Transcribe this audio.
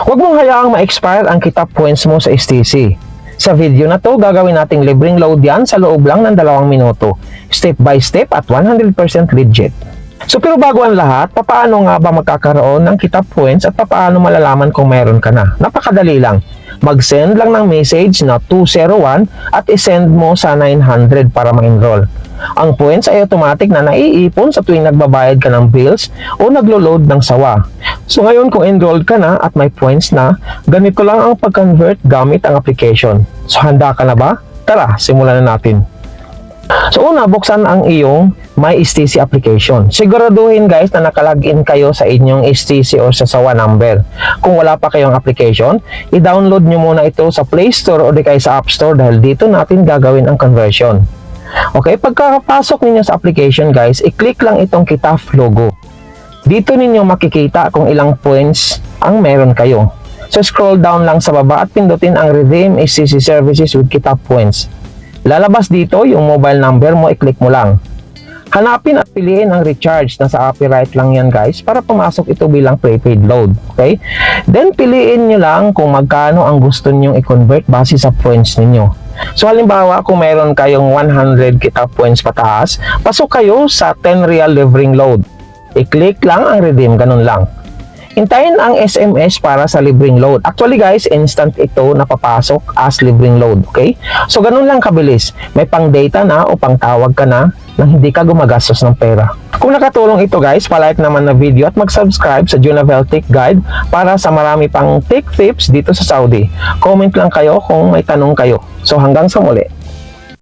Huwag mong hayaang ma-expire ang Kita Points mo sa STC. Sa video na to, gagawin nating libreng load yan sa loob lang ng 2 minuto. Step by step at 100% legit. So pero bago ang lahat, paano nga ba magkakaroon ng Kita Points at paano malalaman kung meron ka na? Napakadali lang. Mag-send lang ng message na 201 at isend mo sa 900 para ma-enroll. Ang points ay automatic na naiipon sa tuwing nagbabayad ka ng bills o naglo-load ng sawa. So ngayon kung enrolled ka na at may points na, ganito lang ang pag-convert gamit ang application. So handa ka na ba? Tara, simulan na natin. So una, buksan ang iyong My STC application. Siguraduhin guys na nakalagin kayo sa inyong STC o sa SAWA number. Kung wala pa kayong application, i-download nyo muna ito sa Play Store o di kaya sa App Store dahil dito natin gagawin ang conversion. Okay, pagkakapasok ninyo sa application guys, i-click lang itong Kitaf logo. Dito ninyo makikita kung ilang points ang meron kayo. So scroll down lang sa baba at pindutin ang Redeem STC Services with Kitaf Points. Lalabas dito yung mobile number mo, i-click mo lang. Hanapin at piliin ang recharge. Nasa copyright lang yan guys para pumasok ito bilang prepaid load. Okay? Then piliin nyo lang kung magkano ang gusto nyong i-convert base sa points ninyo. So halimbawa kung meron kayong 100 Kita Points pataas, pasok kayo sa 10 real libreng load. I-click lang ang redeem, ganun lang. Hintayin ang SMS para sa libreng load. Actually guys, instant ito napapasok as libreng load. Okay? So ganun lang kabilis. May pang data na o pang tawag ka na nang hindi ka gumagastos ng pera. Kung nakatulong ito guys, palike naman na video at mag-subscribe sa Junavel Tech Guide para sa marami pang tech tips dito sa Saudi. Comment lang kayo kung may tanong kayo. So hanggang sa muli.